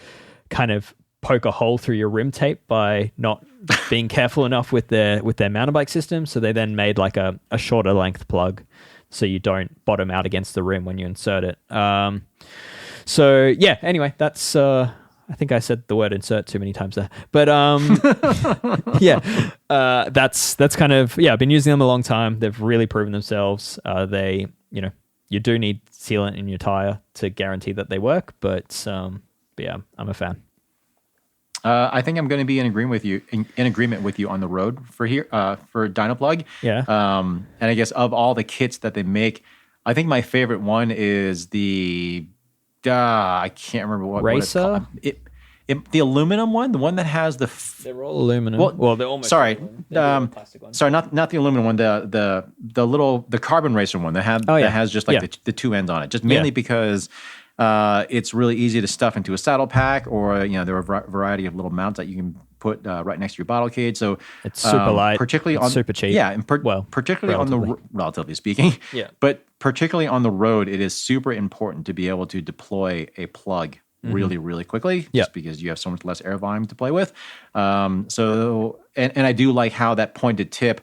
S2: kind of poke a hole through your rim tape by not being careful enough with their mountain bike system. So they then made like a shorter length plug so you don't bottom out against the rim when you insert it. So yeah, anyway, that's I think I said the word insert too many times there. But that's kind of, I've been using them a long time. They've really proven themselves. You you do need sealant in your tire to guarantee that they work. But yeah, I'm a fan.
S1: I think I'm going to be in agreement with you on the road for Dynaplug.
S2: Yeah.
S1: And I guess of all the kits that they make, I think my favorite one is the I can't remember what
S2: Racer?
S1: What it's called. The aluminum one, the one that has the
S2: They're all aluminum.
S1: Well,
S2: they're almost
S1: sorry,
S2: plastic ones.
S1: sorry, not the aluminum one, the carbon racer one that has just like the two ends on it, just mainly because it's really easy to stuff into a saddle pack, or there are a variety of little mounts that you can put right next to your bottle cage. So
S2: it's super light,
S1: particularly
S2: super cheap.
S1: Yeah, and particularly relatively speaking.
S2: Yeah,
S1: but particularly on the road, it is super important to be able to deploy a plug really, really quickly, just because you have so much less air volume to play with. So I do like how that pointed tip,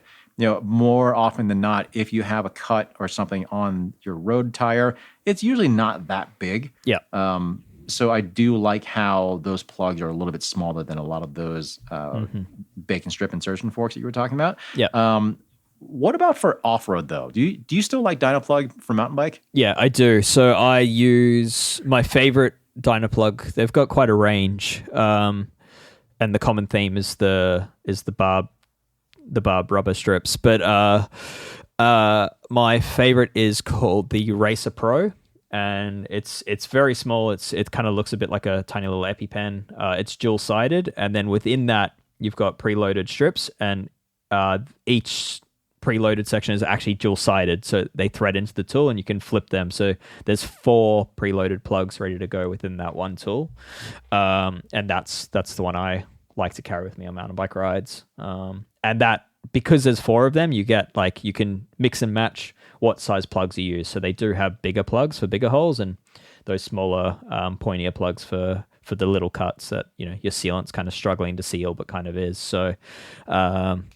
S1: more often than not, if you have a cut or something on your road tire, it's usually not that big.
S2: Yeah.
S1: So I do like how those plugs are a little bit smaller than a lot of those bacon strip insertion forks that you were talking about.
S2: Yeah.
S1: What about for off-road, though? Do you still like Dynaplug for mountain bike?
S2: Yeah, I do. So I use my favorite Dynaplug. They've got quite a range, and the common theme is the barb rubber strips. But my favorite is called the Racer Pro, and it's very small. It kind of looks a bit like a tiny little EpiPen. It's dual-sided, and then within that you've got preloaded strips, and each preloaded section is actually dual-sided, so they thread into the tool and you can flip them. So there's 4 preloaded plugs ready to go within that one tool, and that's the one I like to carry with me on mountain bike rides. And that, because there's 4 of them, you get you can mix and match what size plugs you use. So they do have bigger plugs for bigger holes, and those smaller pointier plugs for the little cuts that your sealant's kind of struggling to seal but kind of is. So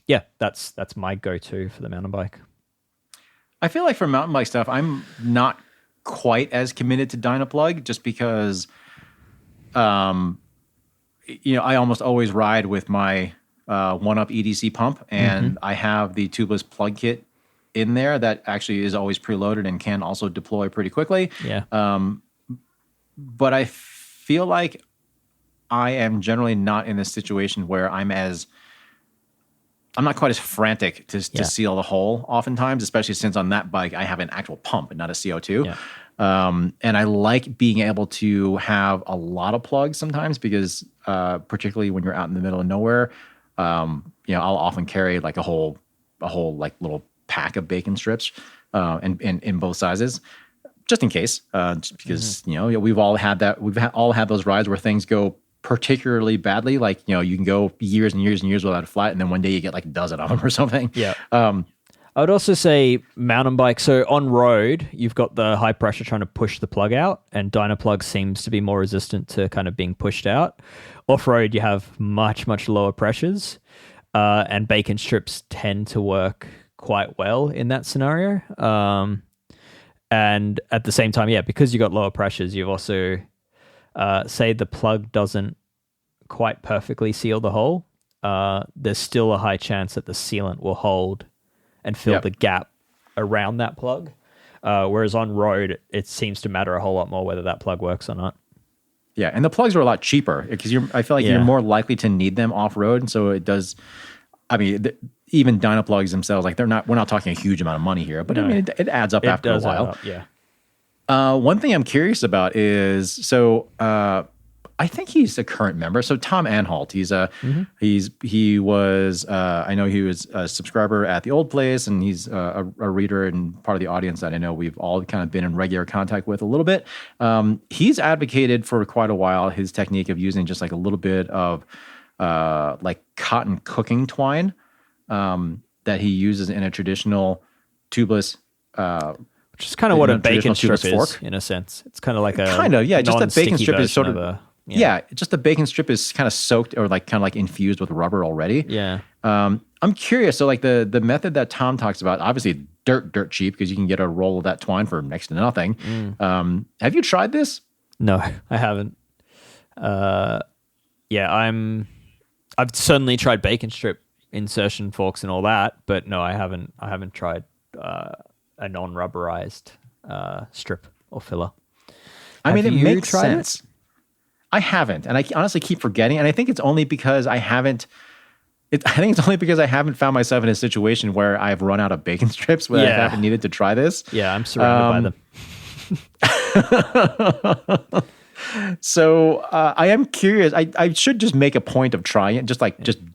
S2: yeah, that's my go-to for the mountain bike.
S1: I feel like for mountain bike stuff, I'm not quite as committed to Dynaplug, just because I almost always ride with my 1-Up EDC pump, and I have the tubeless plug kit in there that actually is always preloaded and can also deploy pretty quickly.
S2: Yeah.
S1: But I feel like I am generally not in a situation where I'm not quite as frantic to seal the hole oftentimes, especially since on that bike I have an actual pump and not a CO2.
S2: Yeah.
S1: And I like being able to have a lot of plugs sometimes, because particularly when you're out in the middle of nowhere, I'll often carry like a whole like little pack of bacon strips and in both sizes, just in case, just because we've all had that. All had those rides where things go particularly badly. Like you can go years and years and years without a flat, and then one day you get like a dozen of them or something.
S2: Yeah. I would also say mountain bike. So on road, you've got the high pressure trying to push the plug out, and Dynaplug seems to be more resistant to kind of being pushed out. Off road, you have much, much lower pressures, and bacon strips tend to work quite well in that scenario. And at the same time, because you got lower pressures, you've also say the plug doesn't quite perfectly seal the hole. There's still a high chance that the sealant will hold and fill the gap around that plug. Whereas on road, it seems to matter a whole lot more whether that plug works or not.
S1: Yeah, and the plugs are a lot cheaper because I feel like you're more likely to need them off road. So it does. I mean, even Dynaplugs themselves, we're not talking a huge amount of money here, but I mean, it adds up after a while. One thing I'm curious about is, I think he's a current member. So Tom Anhalt, he was I know he was a subscriber at the old place, and he's a reader and part of the audience that I know we've all kind of been in regular contact with a little bit. He's advocated for quite a while his technique of using just like a little bit of like cotton cooking twine that he uses in a traditional tubeless,
S2: which is kind of what a bacon strip is, in a sense. It's kind of like a
S1: just a bacon strip is sort of
S2: a,
S1: just the bacon strip is kind of soaked or kind of infused with rubber already.
S2: Yeah.
S1: I'm curious. So the method that Tom talks about, obviously dirt cheap because you can get a roll of that twine for next to nothing. Have you tried this?
S2: No, I haven't. I've certainly tried bacon strip insertion forks and all that, but no, I haven't tried a non-rubberized strip or filler.
S1: I mean, it makes
S2: tried
S1: sense. I haven't, and I honestly keep forgetting, and I think it's only because I haven't. I think it's only because I haven't found myself in a situation where I've run out of bacon strips where I haven't needed to try this.
S2: Yeah, I'm surrounded by them.
S1: So I am curious. I should just make a point of trying it, just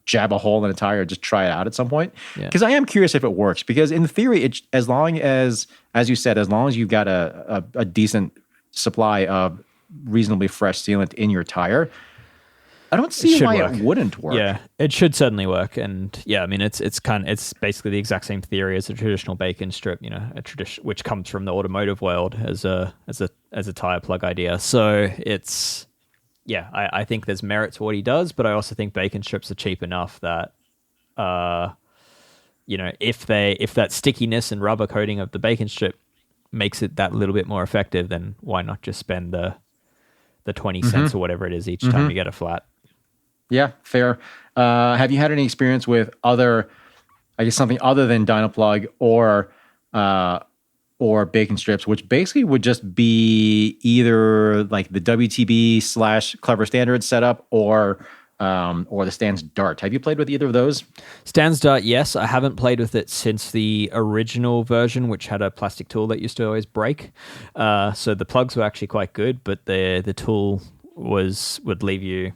S1: jab a hole in a tire, just try it out at some point. Because I am curious if it works. Because in theory, as long as you said, as long as you've got a decent supply of reasonably fresh sealant in your tire, I don't see why it wouldn't work.
S2: Yeah, it should certainly work. And yeah, I mean, it's basically the exact same theory as a traditional bacon strip, which comes from the automotive world as a tire plug idea. So it's, I think there's merit to what he does, but I also think bacon strips are cheap enough that, if that stickiness and rubber coating of the bacon strip makes it that little bit more effective, then why not just spend the 20 cents or whatever it is each time you get a flat?
S1: Yeah, fair. Have you had any experience with something other than Dynaplug or bacon strips, which basically would just be either like the WTB / Clever Standard setup or the Stan's Dart? Have you played with either of those?
S2: Stan's Dart, yes. I haven't played with it since the original version, which had a plastic tool that used to always break. So the plugs were actually quite good, but the tool would leave you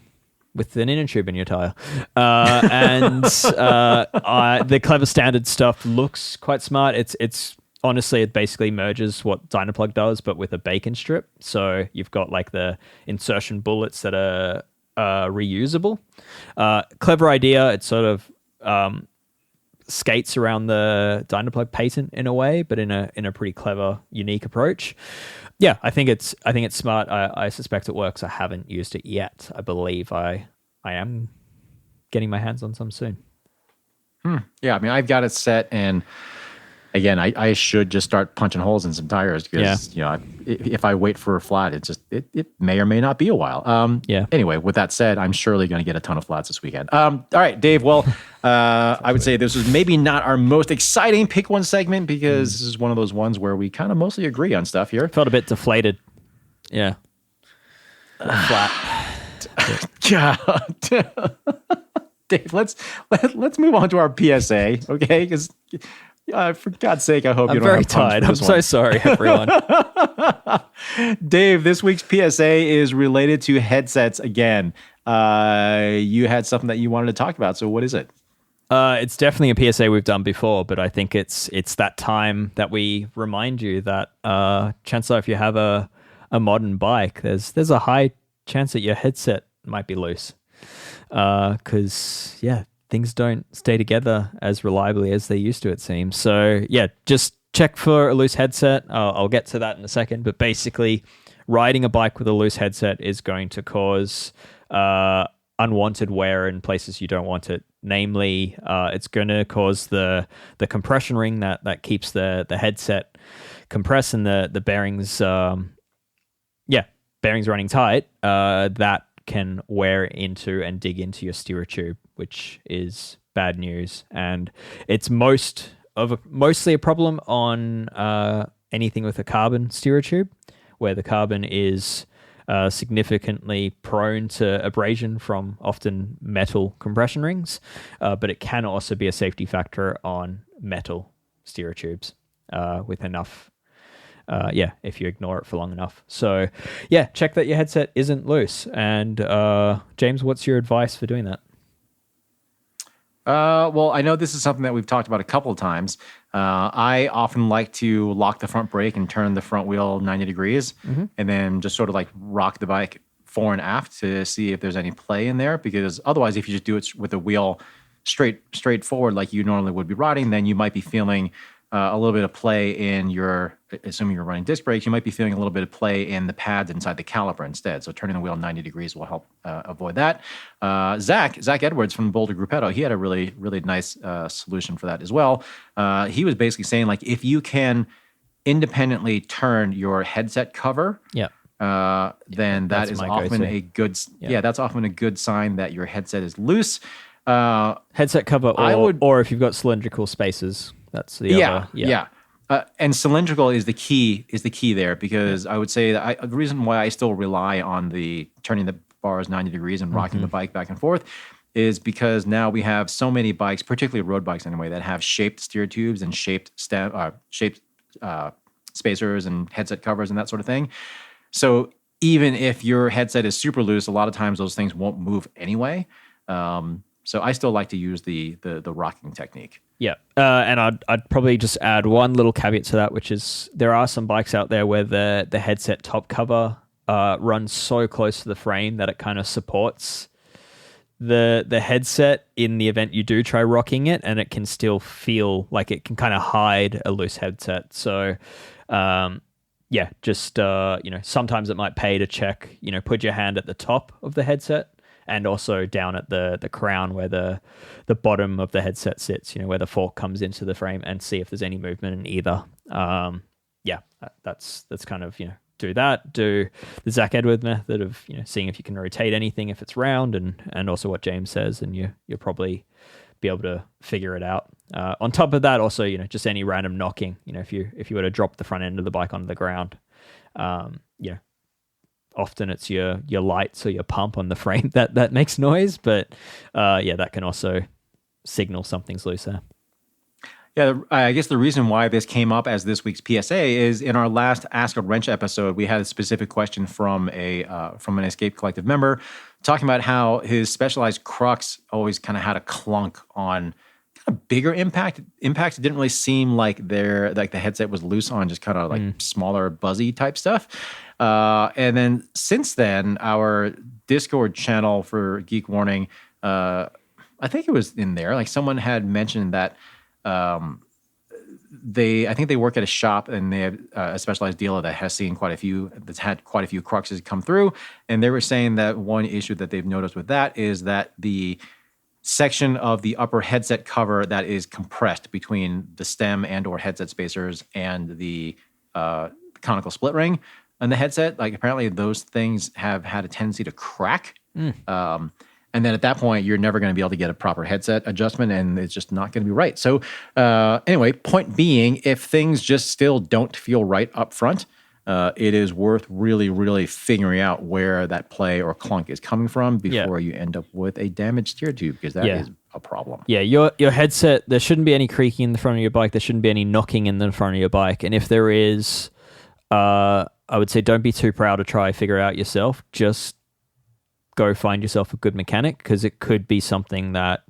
S2: with an inner tube in your tire. The Clever Standard stuff looks quite smart. It's honestly, it basically merges what Dynaplug does, but with a bacon strip. So you've got like the insertion bullets that are reusable. Clever idea. It sort of skates around the Dynaplug patent in a way, but in a pretty clever, unique approach. Yeah, I think it's smart. I suspect it works. I haven't used it yet. I believe I am getting my hands on some soon.
S1: Yeah, I mean, I've got it set, and again, I should just start punching holes in some tires because if I wait for a flat, it may or may not be a while. Anyway, with that said, I'm surely going to get a ton of flats this weekend. All right, Dave. Well, I would say this was maybe not our most exciting pick one segment because this is one of those ones where we kind of mostly agree on stuff here.
S2: Felt a bit deflated. Yeah. Flat.
S1: God. Dave, let's move on to our PSA, okay? Because for God's sake, I hope you don't have punch
S2: tired.
S1: for this
S2: I'm
S1: one.
S2: so sorry, everyone.
S1: Dave, this week's PSA is related to headsets again. You had something that you wanted to talk about, so what is it?
S2: It's definitely a PSA we've done before, but I think it's that time that we remind you that chances are if you have a modern bike, there's a high chance that your headset might be loose. Because, things don't stay together as reliably as they used to, it seems. So, just check for a loose headset. I'll get to that in a second. But basically, riding a bike with a loose headset is going to cause unwanted wear in places you don't want it. Namely, it's going to cause the compression ring that keeps the headset compressed and the bearings, bearings running tight, that can wear into and dig into your steerer tube, which is bad news. And it's mostly a problem on anything with a carbon steerer tube, where the carbon is significantly prone to abrasion from often metal compression rings, but it can also be a safety factor on metal steerer tubes with enough if you ignore it for long enough. So, check that your headset isn't loose. And James, what's your advice for doing that?
S1: Well, I know this is something that we've talked about a couple of times. I often like to lock the front brake and turn the front wheel 90 degrees and then just sort of like rock the bike fore and aft to see if there's any play in there. Because otherwise, if you just do it with the wheel straight forward like you normally would be riding, then you might be feeling a little bit of play in assuming you're running disc brakes, you might be feeling a little bit of play in the pads inside the caliper instead. So turning the wheel 90 degrees will help avoid that. Zach Edwards from Boulder Gruppetto, he had a really, really nice solution for that as well. He was basically saying, like, if you can independently turn your headset cover, then that is often a good, that's often a good sign that your headset is loose.
S2: Headset cover, or if you've got cylindrical spacers. That's the other.
S1: And cylindrical is the key there, because I would say that the reason why I still rely on the turning the bars 90 degrees and rocking the bike back and forth is because now we have so many bikes, particularly road bikes anyway, that have shaped steer tubes and shaped spacers and headset covers and that sort of thing. So even if your headset is super loose, a lot of times those things won't move anyway. So I still like to use the rocking technique.
S2: Yeah, and I'd probably just add one little caveat to that, which is there are some bikes out there where the headset top cover runs so close to the frame that it kind of supports the headset in the event you do try rocking it, and it can still feel like it can kind of hide a loose headset. So, just sometimes it might pay to check. Put your hand at the top of the headset, and also down at the crown where the bottom of the headset sits, where the fork comes into the frame, and see if there's any movement in either. That's kind of, do the Zach Edwards method of, seeing if you can rotate anything if it's round, and also what James says, and you'll probably be able to figure it out. On top of that, also, just any random knocking, if you were to drop the front end of the bike onto the ground, often it's your lights or your pump on the frame that makes noise, but that can also signal something's loose there.
S1: Yeah, I guess the reason why this came up as this week's PSA is in our last Ask a Wrench episode, we had a specific question from an Escape Collective member talking about how his Specialized Crux always kind of had a clunk on kind of bigger impacts. It didn't really seem like the headset was loose on just kind of like smaller buzzy type stuff. And then since then, our Discord channel for Geek Warning, I think it was in there, like someone had mentioned that I think they work at a shop, and they have a specialized dealer that has seen that's had quite a few Cruxes come through. And they were saying that one issue that they've noticed with that is that the section of the upper headset cover that is compressed between the stem and or headset spacers and the conical split ring on the headset, like apparently those things have had a tendency to crack. And then at that point, you're never going to be able to get a proper headset adjustment, and it's just not going to be right. So anyway, point being, if things just still don't feel right up front, it is worth really, really figuring out where that play or clunk is coming from before you end up with a damaged steer tube, because that is a problem. Yeah,
S2: your headset, there shouldn't be any creaking in the front of your bike. There shouldn't be any knocking in the front of your bike. And if there is, I would say don't be too proud to try figure it out yourself. Just go find yourself a good mechanic, because it could be something that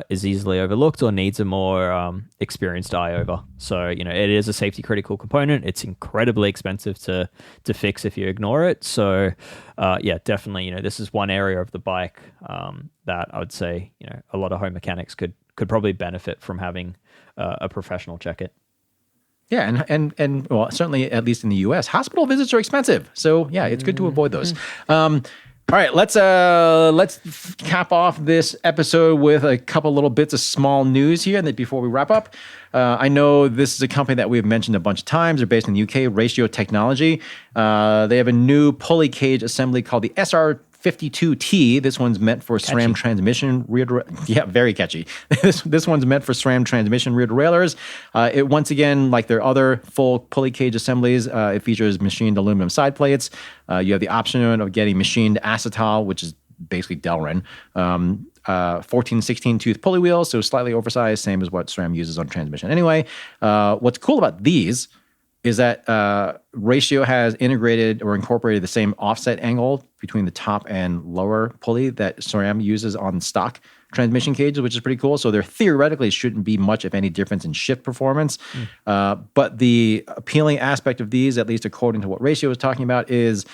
S2: is easily overlooked or needs a more experienced eye over. So, it is a safety critical component. It's incredibly expensive to fix if you ignore it. So, definitely, this is one area of the bike that I would say, a lot of home mechanics could probably benefit from having a professional check it.
S1: Yeah, and well, certainly at least in the U.S., hospital visits are expensive. So, yeah, it's good to avoid those. All right, let's cap off this episode with a couple little bits of small news here, and then before we wrap up, I know this is a company that we've mentioned a bunch of times. They're based in the UK, Ratio Technology. They have a new pulley cage assembly called the SR52T. This one's meant for SRAM Transmission rear. Yeah, very catchy. This one's meant for SRAM Transmission rear derailleurs. It once again, like their other full pulley cage assemblies, it features machined aluminum side plates. You have the option of getting machined acetal, which is basically Delrin. 14-16 tooth pulley wheels, so slightly oversized, same as what SRAM uses on transmission. Anyway, what's cool about these is that Ratio has integrated or incorporated the same offset angle between the top and lower pulley that SRAM uses on stock transmission cages, which is pretty cool. So there theoretically shouldn't be much, if any, difference in shift performance. But the appealing aspect of these, at least according to what Ratio is talking about, is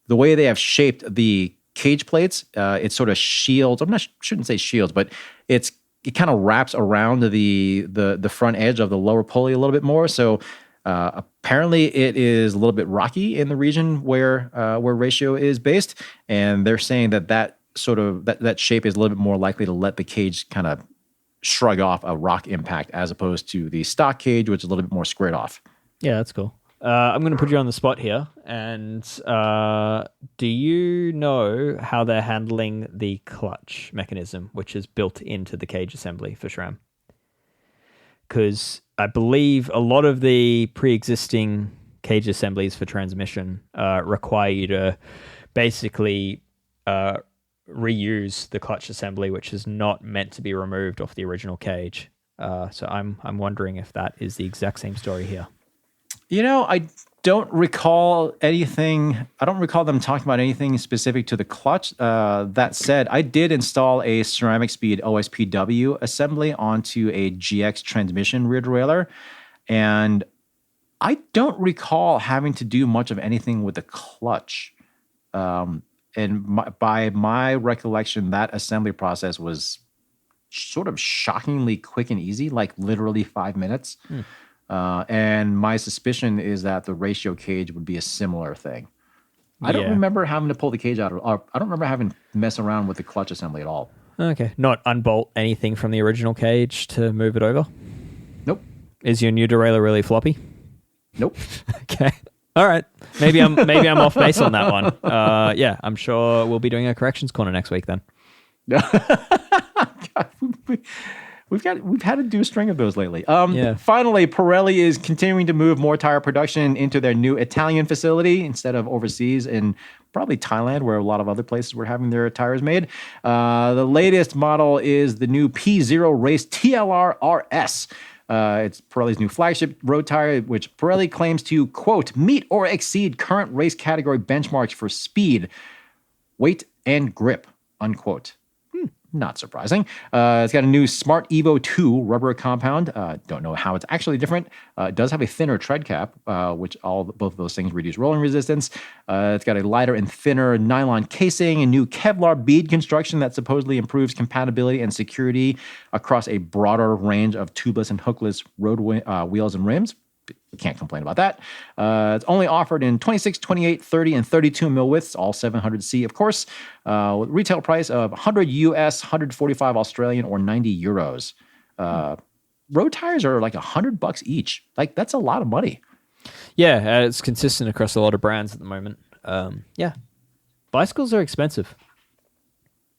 S1: the way they have shaped the cage plates. It sort of shields. Shouldn't say shields, but it kind of wraps around the front edge of the lower pulley a little bit more. So apparently it is a little bit rocky in the region where Ratio is based, and they're saying that shape is a little bit more likely to let the cage kind of shrug off a rock impact as opposed to the stock cage, which is a little bit more squared off.
S2: Yeah, that's cool. I'm going to put you on the spot here, and do you know how they're handling the clutch mechanism, which is built into the cage assembly for SRAM? because I believe a lot of the pre-existing cage assemblies for transmission require you to basically reuse the clutch assembly, which is not meant to be removed off the original cage. So I'm wondering if that is the exact same story here.
S1: I don't recall anything. I don't recall them talking about anything specific to the clutch. That said, I did install a Ceramic Speed OSPW assembly onto a GX transmission rear derailleur, and I don't recall having to do much of anything with the clutch. By my recollection, that assembly process was sort of shockingly quick and easy, like literally 5 minutes. And my suspicion is that the ratio cage would be a similar thing. I don't remember having to pull the cage out, or I don't remember having to mess around with the clutch assembly at all.
S2: Okay. Not unbolt anything from the original cage to move it over?
S1: Nope.
S2: Is your new derailleur really floppy?
S1: Nope.
S2: Okay. All right. Maybe I'm off base on that one. Yeah, I'm sure we'll be doing a corrections corner next week then.
S1: God, we've had to do a string of those lately. Finally, Pirelli is continuing to move more tire production into their new Italian facility instead of overseas in probably Thailand, where a lot of other places were having their tires made. The latest model is the new P0 Race TLR RS. It's Pirelli's new flagship road tire, which Pirelli claims to, quote, meet or exceed current race category benchmarks for speed, weight, and grip, unquote. Not surprising. It's got a new Smart Evo 2 rubber compound. Don't know how it's actually different. It does have a thinner tread cap, which both of those things reduce rolling resistance. It's got a lighter and thinner nylon casing, a new Kevlar bead construction that supposedly improves compatibility and security across a broader range of tubeless and hookless road wheels and rims. We can't complain about that. It's only offered in 26, 28, 30, and 32 mil widths, all 700C, of course, with retail price of 100 US, 145 Australian, or 90 euros. Road tires are like $100 each. Like, that's a lot of money.
S2: Yeah, it's consistent across a lot of brands at the moment. Yeah. Bicycles are expensive.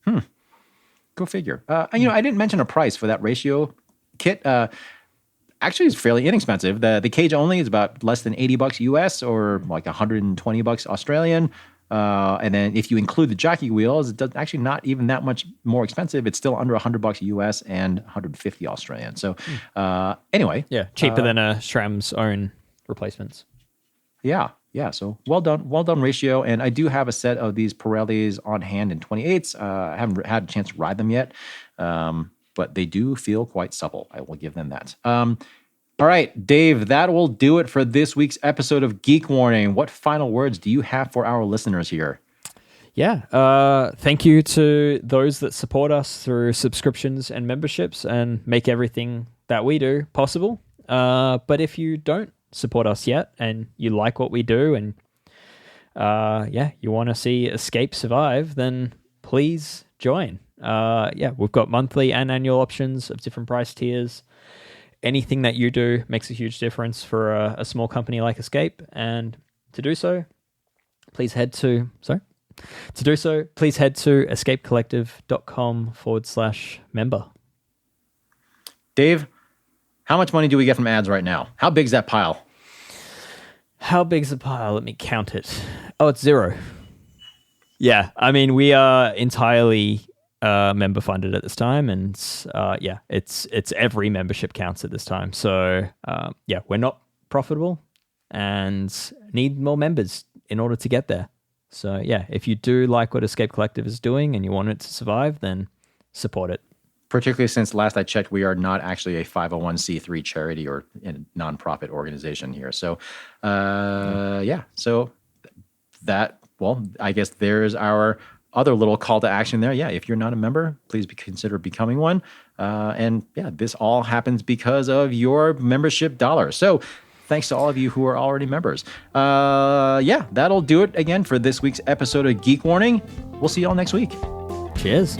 S1: Go figure. I didn't mention a price for that ratio kit. Actually, it's fairly inexpensive. The cage only is about less than $80 US, or like $120 Australian. And then if you include the jockey wheels, it's actually not even that much more expensive. It's still under $100 US and 150 Australian. So anyway.
S2: Yeah, cheaper than a SRAM's own replacements.
S1: Yeah. So well done ratio. And I do have a set of these Pirellis on hand in 28s. I haven't had a chance to ride them yet. But they do feel quite supple. I will give them that. All right, Dave, that will do it for this week's episode of Geek Warning. What final words do you have for our listeners here?
S2: Yeah, thank you to those that support us through subscriptions and memberships and make everything that we do possible. But if you don't support us yet and you like what we do and you want to see Escape survive, then please join. We've got monthly and annual options of different price tiers. Anything that you do makes a huge difference for a small company like Escape. And to do so, please head to escapecollective.com/member.
S1: Dave, how much money do we get from ads right now? How big's that pile?
S2: How big's the pile? Let me count it. Oh, it's 0. Yeah, I mean, we are entirely member funded at this time, and it's every membership counts at this time. So we're not profitable and need more members in order to get there. So if you do like what Escape Collective is doing and you want it to survive, then support it.
S1: Particularly since last I checked, we are not actually a 501c3 charity or a nonprofit organization here. So so that, well, I guess there's our other little call to action there. Yeah, if you're not a member, please consider becoming one. This all happens because of your membership dollars. So thanks to all of you who are already members. That'll do it again for this week's episode of Geek Warning. We'll see y'all next week.
S2: Cheers.